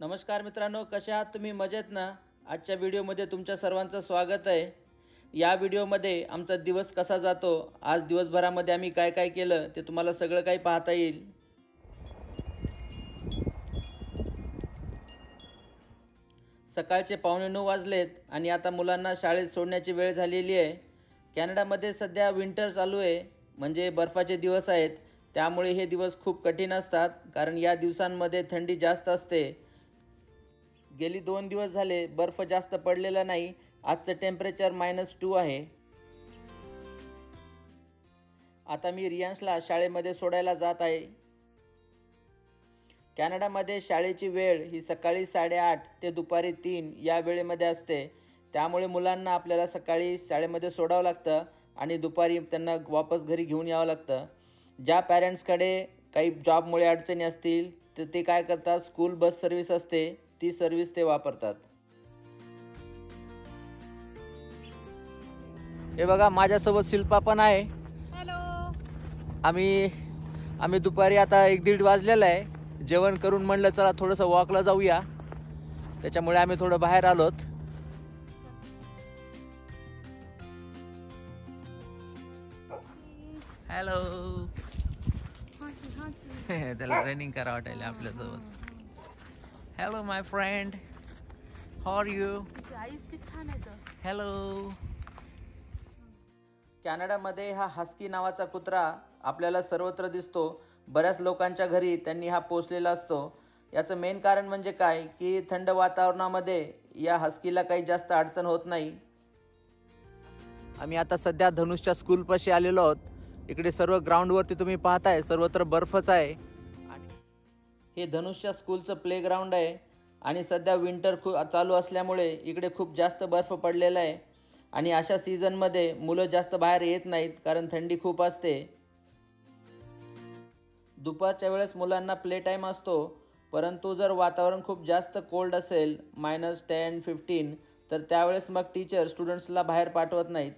नमस्कार मित्रांनो, कसे आहात तुम्ही? मजेत ना? आजच्या व्हिडिओमध्ये तुमच्या सर्वांचं स्वागत आहे। या व्हिडिओमध्ये आमचा दिवस कसा जातो, आज दिवसभरामध्ये आम्ही काय काय केलं ते तुम्हाला सगळं काही पाहता येईल। सकाळचे 8:45 वाजलेत आणि आता मुलांना शाळेत सोडण्याची वेळ झालेली आहे। कॅनडामध्ये सध्या विंटर चालू आहे, म्हणजे बर्फाचे दिवस आहेत। त्यामुळे हे दिवस खूप कठीण असतात, कारण या दिवसांमध्ये थंडी जास्त असते। गेली 2 दिवस झाले बर्फ जास्त पडलेला नाही। आजचं टेम्परेचर -2 आहे। आता मी रियांशला शाळेमध्ये सोडायला जात आहे। कॅनडामध्ये शाळेची वेळ ही सकाळी 8:30 ते दुपारी 3 या वेळेमध्ये असते। त्यामुळे मुलांना आपल्याला सकाळी शाळेमध्ये सोडावं लागतं आणि दुपारी त्यांना वापस घरी घेऊन यावं लागतं। ज्या पॅरेंट्सकडे काही जॉबमुळे अडचणी असतील तर ते काय करतात, स्कूल बस सर्व्हिस असते ती सर्व्हिस ते वापरतात। हे बघा, माझ्यासोबत शिल्पा पण आहे। हॅलो। आम्ही दुपारी आता 1-1:30 वाजलेला आहे। जेवण करून म्हणलं चला थोडंसं वॉकला जाऊया, त्याच्यामुळे आम्ही थोडं बाहेर आलोत। हॅलो। त्याला रनिंग करा वाटायला आपल्यासोबत। Hello my friend, how are you? छान आहे। हॅलो। कॅनडामध्ये हा हस्की नावाचा कुत्रा आपल्याला सर्वत्र दिसतो। बऱ्याच लोकांच्या घरी त्यांनी हा पोसलेला असतो। याचं मेन कारण म्हणजे काय की थंड वातावरणामध्ये या हस्कीला काही जास्त अडचण होत नाही। आम्ही आता सध्या धनुषच्या स्कूलपाशी आलेलो आहोत। इकडे सर्व ग्राउंडवरती तुम्ही पाहताय सर्वत्र बर्फच आहे आणि हे धनुषच्या स्कूलचं प्लेग्राउंड आहे। आणि सध्या विंटर चालू असल्यामुळे इकडे खूप जास्त बर्फ पडलेला आहे आणि अशा सीझनमध्ये मुलं जास्त बाहेर येत नाहीत, कारण थंडी खूप असते। दुपारच्या वेळेस मुलांना प्ले टाईम असतो, परंतु जर वातावरण खूप जास्त कोल्ड असेल -10-15 तर त्यावेळेस मग टीचर स्टुडंट्सला बाहेर पाठवत नाहीत।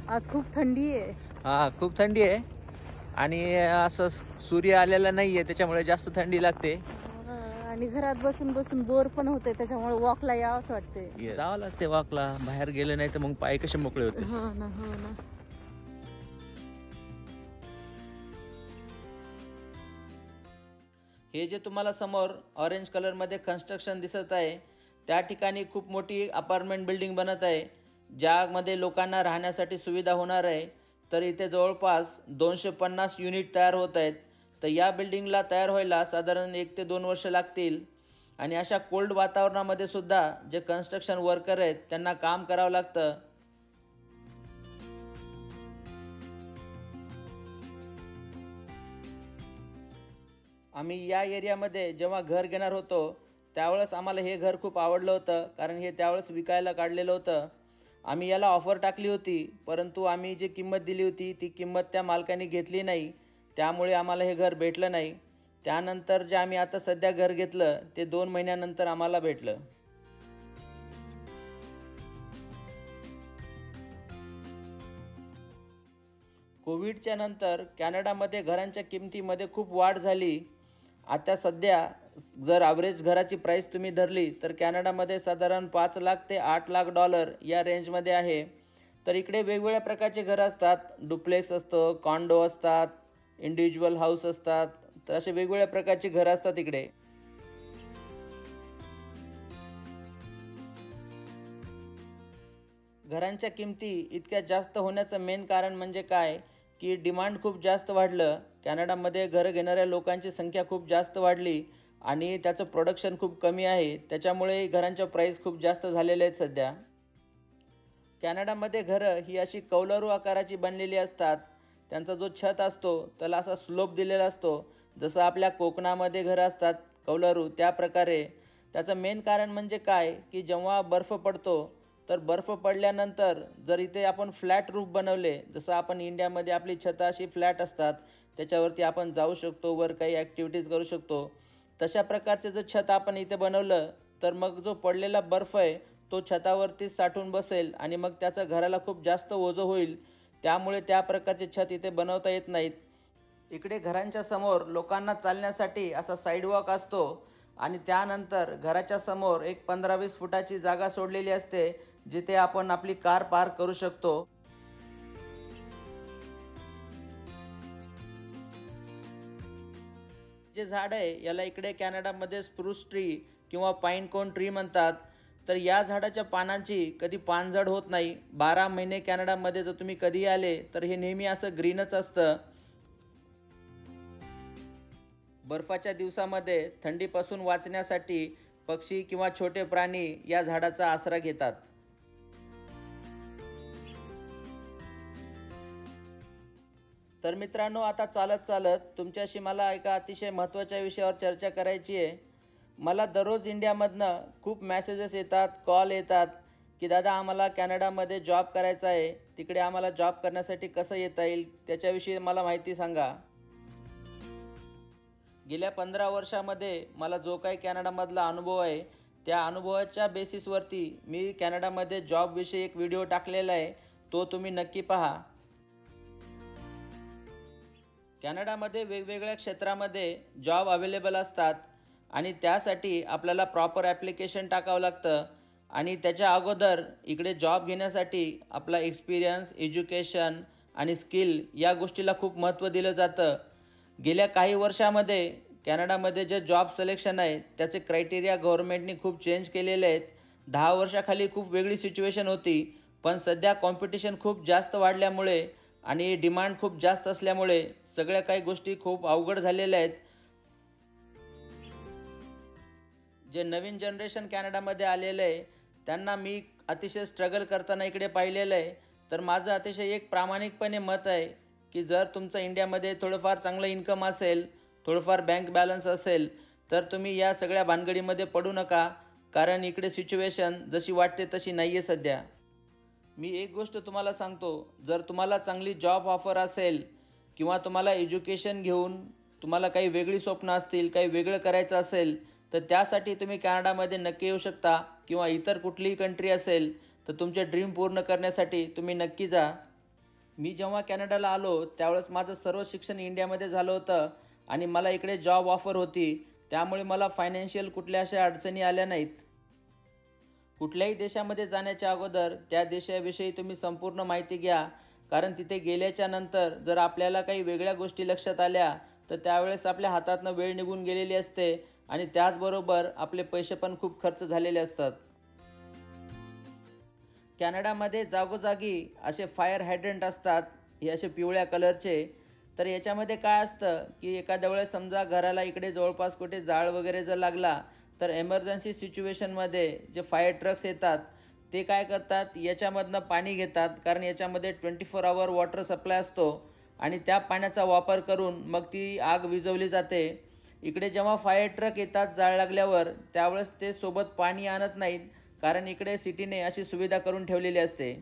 आज खूप थंडी आहे। हां, खूप थंडी आहे आणि असं सूर्य आलेला नाही आहे, त्याच्यामुळे जास्त थंडी लागते आणि घरात बसून बसून बोर पण होते, त्याच्यामुळे वॉकला यावंच वाटते। जावं लागते वॉकला, बाहेर गेले नाही तर मग पाय कसे मोकळे होते। हो ना, हो ना। हे जे तुम्हाला समोर ऑरेंज कलरमध्ये कन्स्ट्रक्शन दिसत आहे, त्या ठिकाणी खूप मोठी अपार्टमेंट बिल्डिंग बनत आहे, ज्यामध्ये लोकांना राहण्यासाठी सुविधा होणार आहे। तर इथे जवळपास 250 युनिट तयार होत आहेत। तर या बिल्डिंगला तयार व्हायला साधारण 1 ते 2 वर्ष लागतील। आणि अशा कोल्ड वातावरणामध्ये सुद्धा जे कन्स्ट्रक्शन वर्कर आहेत त्यांना काम करावं लागतं। आम्ही या एरियामध्ये जेव्हा घर घेणार होतो त्यावेळेस आम्हाला हे घर खूप आवडलं होतं, कारण हे त्यावेळेस विकायला काढलेलं होतं। आम्ही याला ऑफर टाकली होती, परंतु आम्ही जी किंमत दिली होती ती किंमत त्या मालकाने घेतली नाही, त्यामुळे आम्हाला हे घर भेटलं नाही। त्यानंतर जे आम्ही आता सध्या घर घेतलं ते 2 महिन्यानंतर आम्हाला भेटलं। कोविडच्या नंतर कॅनडामध्ये घरांच्या किमतीमध्ये खूप वाढ झाली। आता सध्या जर ॲव्हरेज घराची प्राईस तुम्ही धरली तर कॅनडामध्ये साधारण 5 लाख ते 8 लाख डॉलर या रेंजमध्ये आहे। तर इकडे वेगवेगळ्या प्रकारचे घरं असतात, डुप्लेक्स असतं, कॉन्डो असतात, इंडिव्हिज्युअल हाऊस असतात। तर असे वेगवेगळ्या प्रकारची घरं असतात इकडे। घरांच्या किमती इतक्या जास्त होण्याचं मेन कारण म्हणजे काय की डिमांड खूप जास्त वाढलं। कॅनडामध्ये घरं घेणाऱ्या लोकांची संख्या खूप जास्त वाढली आणि त्याचं प्रोडक्शन खूप कमी आहे, त्याच्यामुळे घरांच्या प्राईस खूप जास्त झालेले आहेत सध्या। कॅनडामध्ये घरं ही अशी कौलारू आकाराची बनलेली असतात। त्यांचा जो छत असतो त्याला असा स्लोप दिलेला असतो, जसं आपल्या कोकणामध्ये घरं असतात कौलारू त्या प्रकारे। त्याचं मेन कारण म्हणजे काय की जेव्हा बर्फ पडतो तर बर्फ पडल्यानंतर जर इथे आपण फ्लॅट रूफ बनवले, जसं आपण इंडियामध्ये आपली छतं अशी फ्लॅट असतात, त्याच्यावरती आपण जाऊ शकतो, वर काही ॲक्टिव्हिटीज करू शकतो, तशा प्रकारचे जर छत आपण इथे बनवलं तर मग जो पडलेला बर्फ आहे तो छतावरती साठून बसेल आणि मग त्याचं घराला खूप जास्त ओझं होईल। त्यामुळे त्या प्रकारचे छत इथे बनवता येत नाहीत। इकडे घरांच्या समोर लोकांना चालण्यासाठी असा साईडवॉक असतो आणि त्यानंतर घराच्या समोर एक 15-20 फुटाची जागा सोडलेली असते, जिथे आपण आपली कार पार्क करू शकतो. जे झाड आहे याला इकडे कॅनडामध्ये स्प्रूस ट्री किंवा पाईन कोन ट्री म्हणतात. तर या झाडाच्या पानांची कधी पानझड होत नाही. 12 महिने कॅनडामध्ये जर तुम्ही कधी आले तर हे नेहमी असं ग्रीनच असतं. बर्फाच्या दिवसामध्ये थंडीपासून वाचण्यासाठी पक्षी किंवा छोटे प्राणी या झाडाचा आसरा घेतात. तर मित्रांनो, आता चालत चालत तुमच्याशी मला एका अतिशय महत्त्वाच्या विषयावर चर्चा करायची आहे. मला दररोज इंडियामधनं खूप मेसेजेस येतात, कॉल येतात की दादा आम्हाला कॅनडामध्ये जॉब करायचा आहे, तिकडे आम्हाला जॉब करण्यासाठी कसं येता येईल त्याच्याविषयी मला माहिती सांगा. गेल्या 15 वर्षामध्ये मला जो काही कॅनडामधला अनुभव आहे त्या अनुभवाच्या बेसिसवरती मी कॅनडामध्ये जॉबविषयी एक व्हिडिओ टाकलेला आहे, तो तुम्ही नक्की पहा. कॅनडामध्ये वेगवेगळ्या क्षेत्रामध्ये जॉब अवेलेबल असतात आणि त्यासाठी आपल्याला प्रॉपर ॲप्लिकेशन टाकावं लागतं. आणि त्याच्या अगोदर इकडे जॉब घेण्यासाठी आपला एक्सपिरियन्स, एज्युकेशन आणि स्किल या गोष्टीला खूप महत्त्व दिलं जातं. गेल्या काही वर्षामध्ये कॅनडामध्ये जे जॉब सिलेक्शन आहे त्याचे क्रायटेरिया गव्हर्नमेंटने खूप चेंज केलेले आहेत. 10 वर्षाखाली खूप वेगळी सिच्युएशन होती, पण सध्या कॉम्पिटिशन खूप जास्त वाढल्यामुळे आणि डिमांड खूप जास्त असल्यामुळे सगळ्या काही गोष्टी खूप अवघड झालेल्या आहेत. जे नवीन जनरेशन कॅनडामध्ये आलेलं आहे त्यांना मी अतिशय स्ट्रगल करताना इकडे पाहिलेलं आहे. तर माझं अतिशय एक प्रामाणिकपणे मत आहे की जर तुमचं इंडियामध्ये थोडंफार चांगलं इन्कम असेल, थोडंफार बँक बॅलन्स असेल तर तुम्ही या सगळ्या भानगडीमध्ये पडू नका, कारण इकडे सिच्युएशन जशी वाटते तशी नाही आहे सध्या. मी एक गोष्ट तुम्हाला सांगतो, जर तुम्हाला चांगली जॉब ऑफर असेल किंवा तुम्हाला एज्युकेशन घेऊन तुम्हाला काही वेगळी स्वप्न असतील, काही वेगळं करायचं असेल तर त्यासाठी तुम्ही कॅनडामध्ये नक्की येऊ शकता. किंवा इतर कुठलीही कंट्री असेल तर तुमचे ड्रीम पूर्ण करण्यासाठी तुम्ही नक्की जा. मी जेव्हा कॅनडाला आलो त्यावेळेस माझं सर्व शिक्षण इंडियामध्ये झालं होतं आणि मला इकडे जॉब ऑफर होती, त्यामुळे मला फायनान्शियल कुठल्या अशा अडचणी आल्या नाहीत. कुठल्याही देशामध्ये जाण्याच्या अगोदर त्या देशाविषयी तुम्ही संपूर्ण माहिती घ्या, कारण तिथे गेल्याच्या नंतर जर आपल्याला काही वेगळ्या गोष्टी लक्षात आल्या तर त्यावेळेस आपल्या हातातनं वेळ निघून गेलेली असते आणि त्याचबरोबर आपले पैसे पण खूप खर्च झालेले असतात. कॅनडामध्ये जागोजागी असे फायर हायड्रंट असतात, हे असे पिवळ्या कलरचे. तर याच्यामध्ये काय असतं की एखाद्या वेळेस समजा घराला इकडे जवळपास कुठे जाळ वगैरे जर लागला तर एमर्जन्सी सिच्युएशनमध्ये जे फायर ट्रक्स येतात ते काय करतात, याच्यामधनं पाणी घेतात, कारण याच्यामध्ये 24 आवर वॉटर सप्लाय असतो आणि त्या पाण्याचा वापर करून मग ती आग विझवली जाते. इकडे जेव्हा फायर ट्रक येतात जाळ लागल्यावर त्यावेळेस ते सोबत पाणी आणत नाहीत, कारण इकडे सिटीने अशी सुविधा करून ठेवलेली असते.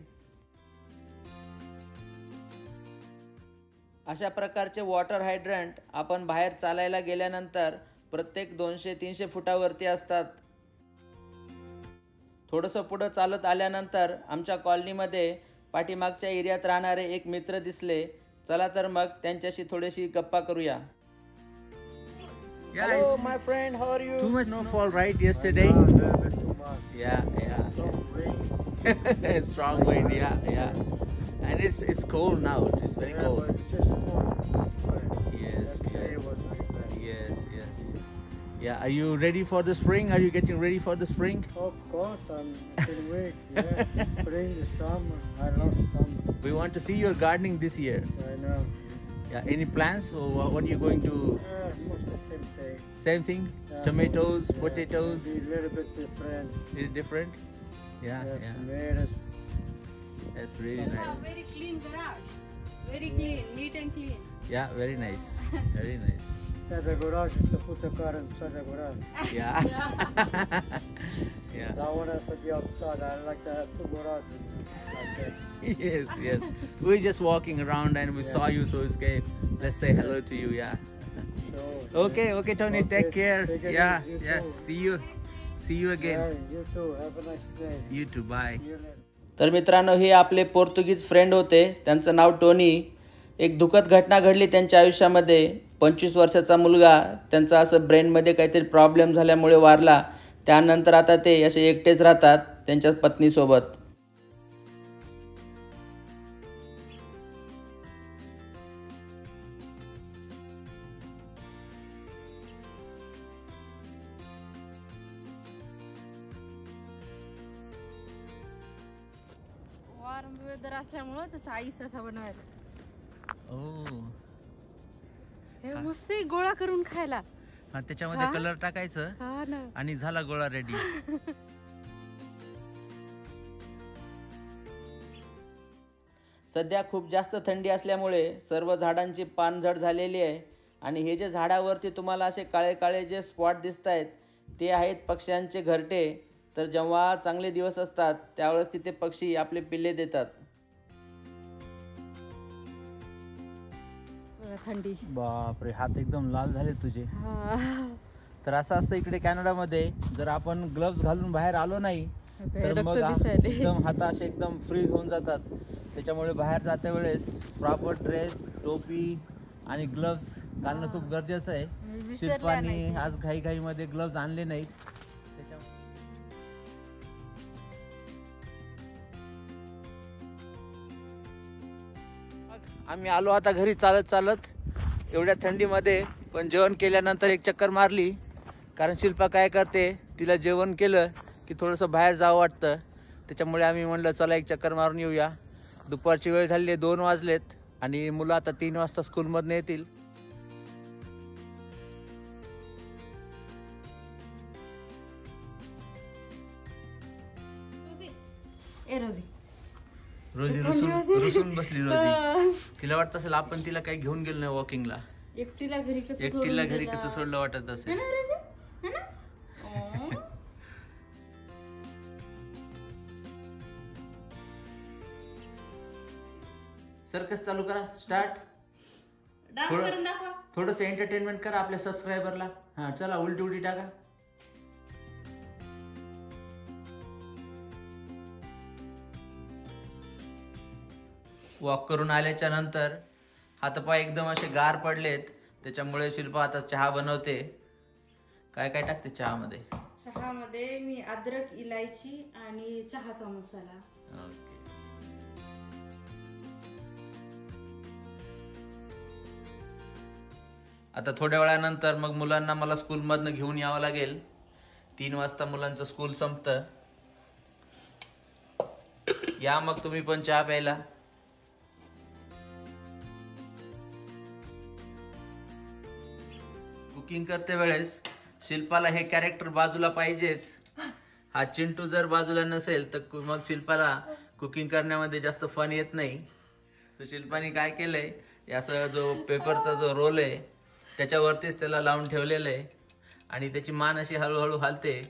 अशा प्रकारचे वॉटर हायड्रंट आपण बाहेर चालायला गेल्यानंतर प्रत्येक 200-300 फुटावरती असतात. थोडंसं पुढं चालत आल्यानंतर आमच्या कॉलनीमध्ये पाठीमागच्या एरियात राहणारे एक मित्र दिसले. चला तर मग त्यांच्याशी थोडीशी गप्पा करूया. Yeah, Hello my friend, how are you? too much snowfall, right? Yesterday. Too much. Yeah. Strong rain. Strong wind. Yeah. And it's cold now. It's very Yeah, cold. but it's just cold. Yes. Yesterday was like that. Yes. Yeah. Are you ready for the spring? Are you getting ready for the spring? Of course, I'm getting wait. Yeah, spring, the summer. I love summer. We want to see your gardening this year. I know. Yeah. Any plans? Or what are you going to? Most the same thing. Same thing. Yeah, Tomatoes, yeah, potatoes. maybe a little bit different. Is it different? Yeah. Tomatoes. That's really Yeah, nice. very clean garage. Very clean, neat and clean. Yeah. Very nice. Very nice. Yeah, the garage is to put the car inside the garage. Yeah. Yeah. I want us to be outside. I like to have two garages like that. Yes. We're just walking around and we Yeah. saw you, so it's okay. Let's say hello to you. Yeah. So, Okay, Tony. Okay, Take care. take it Yeah. easy, you Yes. too. See you again. Yeah, you too. Have a nice day. You too. Bye. See you later. तर मित्रांनो, हे आपले पोर्तुगीज friend होते, त्यांचं नाव Tony. एक दुःखद घटना घडली त्यांच्या आयुष्यामध्ये. 25 वर्षाचा मुलगा त्यांचा असं ब्रेनमध्ये काहीतरी प्रॉब्लेम झाल्यामुळे वारला. त्यानंतर आता ते असे एकटेच राहतात त्यांच्या पत्नीसोबत. वारं वेदर असल्यामुळं त्याचा आईस असा बनवायला. Oh. हे मस्त आहे गोळा करून खायला. हा, त्याच्यामध्ये हा? कलर टाकायचं हा ना. आणि झाला गोळा रेडी. सध्या खूप जास्त थंडी असल्यामुळे सर्व झाडांची पानझड झालेली आहे. आणि हे जे झाडावरती तुम्हाला असे काळे काळे जे स्पॉट दिसत आहेत ते आहेत पक्ष्यांचे घरटे. तर जेव्हा चांगले दिवस असतात त्यावेळेस तिथे पक्षी आपले पिल्ले देतात. बघा थंडी. बापरे, हात एकदम लाल झाले तुझे. हा. तर असं असतं इकडे कॅनडामध्ये, जर आपण ग्लव्स घालून बाहेर आलो नाही तर रक्त मग दिसायले. एकदम हात असे एकदम फ्रीज होऊन जातात. त्याच्यामुळे बाहेर जात्या वेळेस प्रॉपर ड्रेस, टोपी आणि ग्लव्स घालणं खूप गरजेचं आहे. विसरले शिल्पाने आणायचे. आज घाईघाईमध्ये ग्लव्स आणले नाहीत. आम्ही आलो आता घरी चालत चालत एवढ्या थंडीमध्ये. पण जेवण केल्यानंतर एक चक्कर मारली, कारण शिल्पा काय करते, तिला जेवण केलं की थोडंसं बाहेर जावं वाटतं. त्याच्यामुळे आम्ही म्हणलं चला एक चक्कर मारून येऊया. दुपारची वेळ झाली आहे, 2 वाजलेत आणि मुलं आता 3 वाजता स्कूलमधून येतील. ए रोजी. रोजी रुसून बसली. रोजी तिला वाटत असेल आपण तिला काही घेऊन गेलो नाही वॉकिंगला. एकटीला घरी कसं सोडलं वाटत असेल. सर्कस चालू करा, स्टार्ट. थोडस एंटरटेनमेंट करा आपल्या सबस्क्रायबरला. हा चला, उलटी उलटी टाका. वॉक करून आल्याच्या नंतर हातपाय एकदम असे गार पडलेत. त्याच्यामुळे शिल्पा आता चहा बनवते. काय काय टाकते चहामध्ये? चहामध्ये मी अद्रक, इलायची आणि चहाचा मसाला. ओके. आता थोड्या वेळानंतर मग मुलांना मला स्कूलमधनं घेऊन यावं लागेल. 3 वाजता मुलांचं स्कूल संपतं. या मग तुम्ही पण चहा प्यायला. कुकिंग करते वेळेस शिल्पाला हे कॅरेक्टर बाजूला पाहिजेच. हा चिंटू जर बाजूला नसेल तर मग शिल्पाला कुकिंग करण्यामध्ये जास्त फन येत नाही. तर शिल्पाने काय केलंय, याचा जो पेपरचा जो रोल आहे त्याच्यावरतीच त्याला लावून ठेवलेलं आहे आणि त्याची मान अशी हळूहळू हालते.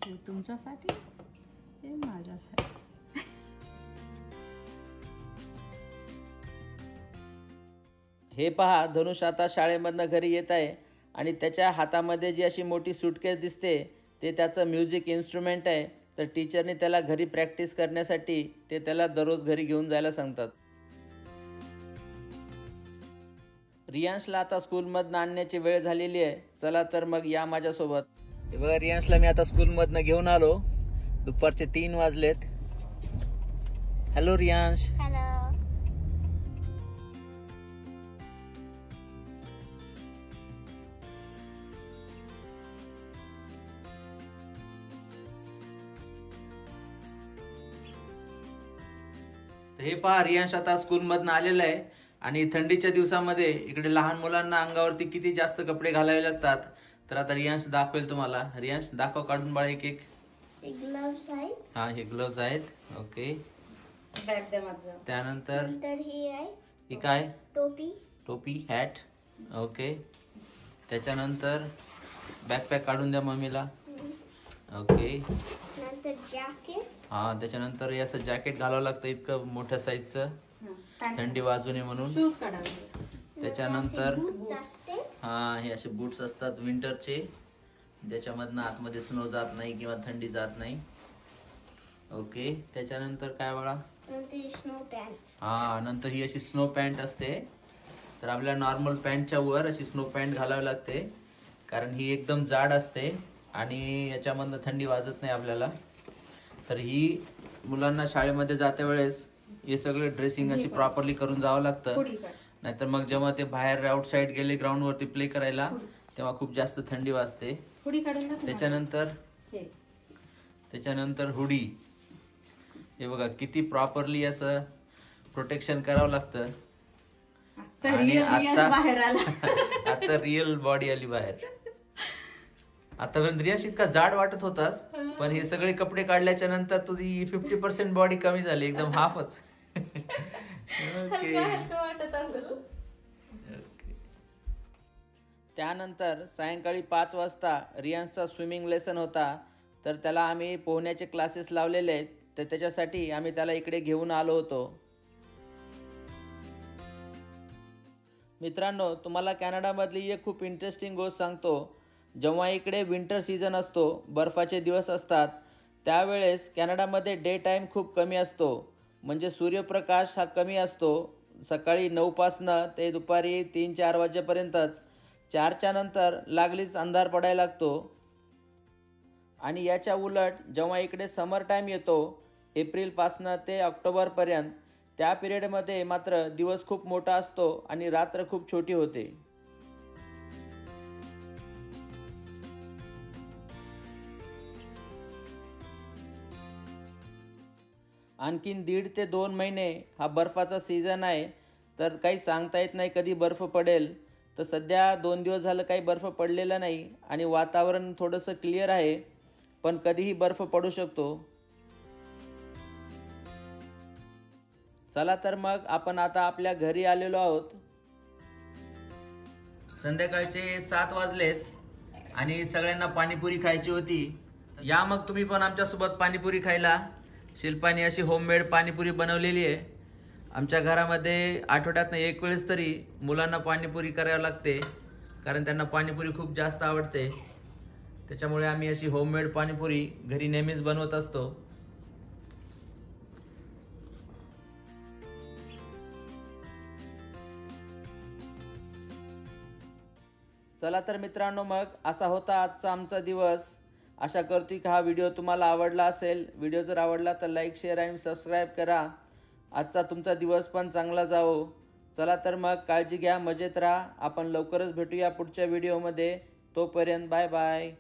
हे तुमच्यासाठी, हे माझ्यासाठी. हे पहा, धनुष आता शाळेमधनं घरी येत आहे आणि त्याच्या हातामध्ये जी अशी मोठी सूटकेस दिसते ते त्याचं म्युझिक इन्स्ट्रुमेंट आहे. तर टीचरने त्याला घरी प्रॅक्टिस करण्यासाठी ते त्याला दररोज घरी घेऊन जायला सांगतात. रियांशला आता स्कूलमधनं आणण्याची वेळ झालेली आहे. चला तर मग या माझ्यासोबत. हे बघा, रियांशला मी आता स्कूलमधनं घेऊन आलो. दुपारचे 3 वाजलेत. हॅलो रियांश. हॅलो. हे पहा, रियांश आता स्कूलमधनं आलेला आहे आणि थंडीच्या दिवसामध्ये इकडे लहान मुलांना अंगावरती किती जास्त कपडे घालावे लागतात. तर आता रियांश दाखवेल तुम्हाला. रियांश दाखव काढून बाळा एक एक. ग्लोव्स आहेत. हा, हे ग्लोव्ज आहेत. ओके. बॅग द्या माझं. त्यानंतर नंतर ही आहे ही काय? टोपी. टोपी, हॅट. ओके. त्याच्यानंतर बॅकपॅक काढून द्या मम्मीला. ओके. नंतर जॅकेट. हा त्याच्यानंतर हे असं जॅकेट घालावं लागतं इतकं मोठ्या साईजचं, थंडी वाजू नये म्हणून. शूज काढावे. त्याच्यानंतर Boots असते. हा हे असे बूट्स असतात विंटरचे, ज्याच्यामधनं आतमध्ये स्नो जात नाही किंवा थंडी जात नाही. ओके. त्याच्यानंतर काय बाळा? नंतर स्नो पॅन्ट्स. हा नंतर ही अशी स्नो पॅन्ट असते. तर आपल्याला नॉर्मल पॅन्टच्या वर अशी स्नो पॅन्ट घालावी लागते, कारण ही एकदम जाड असते आणि याच्यामधनं थंडी वाजत नाही आपल्याला. तर ही मुलांना शाळेमध्ये जात्या वेळेस हे सगळं ड्रेसिंग अशी प्रॉपरली करून जावं लागतं, नाहीतर मग जेव्हा ते बाहेर आउटसाईड गेले ग्राउंडवरती प्ले करायला तेव्हा खूप जास्त थंडी वाजते. त्याच्यानंतर हुडी. हे बघा किती प्रॉपरली असं प्रोटेक्शन करावं लागतं. आणि आता रिअल बॉडी आली बाहेर. आतापर्यंत रियाश इतका जाड वाटत होतास, पण हे सगळे कपडे काढल्याच्या नंतर तुझी 50% बॉडी कमी झाली, एकदम हाफच. त्यानंतर सायंकाळी 5 वाजता रियांसचा स्विमिंग लेसन होता, तर त्याला आम्ही पोहण्याचे क्लासेस लावलेले आहेत, तर त्याच्यासाठी आम्ही त्याला इकडे घेऊन आलो होतो. मित्रांनो, तुम्हाला कॅनडामधली एक खूप इंटरेस्टिंग गोष्ट सांगतो. जेव्हा इकडे विंटर सीझन असतो, बर्फाचे दिवस असतात, त्यावेळेस कॅनडामध्ये डे टाईम खूप कमी असतो, म्हणजे सूर्यप्रकाश हा कमी असतो. सकाळी 9पासनं ते दुपारी 3-4 वाजेपर्यंतच. 4च्या नंतर लागलीच अंधार पडायला लागतो. आणि याच्या उलट जेव्हा इकडे समर टाईम येतो, एप्रिलपासनं ते ऑक्टोबरपर्यंत, त्या पिरियडमध्ये मात्र दिवस खूप मोठा असतो आणि रात्र खूप छोटी होते. आणखीन 1.5 ते 2 महिने हा बर्फाचा सीझन आहे, तर काही सांगता येत नाही कधी बर्फ पडेल. तर सध्या 2 दिवस झालं काही बर्फ पडलेला नाही आणि वातावरण थोडंसं क्लिअर आहे, पण कधीही बर्फ पडू शकतो. चला तर मग आपण आता आपल्या घरी आलेलो आहोत. संध्याकाळचे 7 वाजलेत आणि सगळ्यांना पाणीपुरी खायची होती. या मग तुम्ही पण आमच्यासोबत पाणीपुरी खायला. शिल्पाने अशी होममेड पाणीपुरी बनवलेली आहे. आमच्या घरामध्ये आठवड्यातनं 1 वेळेस तरी मुलांना पाणीपुरी करावी लागते, कारण त्यांना पाणीपुरी खूप जास्त आवडते. त्याच्यामुळे आम्ही अशी होममेड पाणीपुरी घरी नेहमीच बनवत असतो. चला तर मित्रांनो, मग असा होता आजचा आमचा दिवस. आशा करतो की हा व्हिडिओ तुम्हाला आवडला असेल. व्हिडिओ जर आवडला तर लाईक, शेअर आणि सबस्क्राईब करा. आजचा तुमचा दिवस पण चांगला जावो. चला तर मग काळजी घ्या, मजेत राहा. आपण लवकरच भेटूया पुढच्या व्हिडिओमध्ये. तोपर्यंत बाय बाय.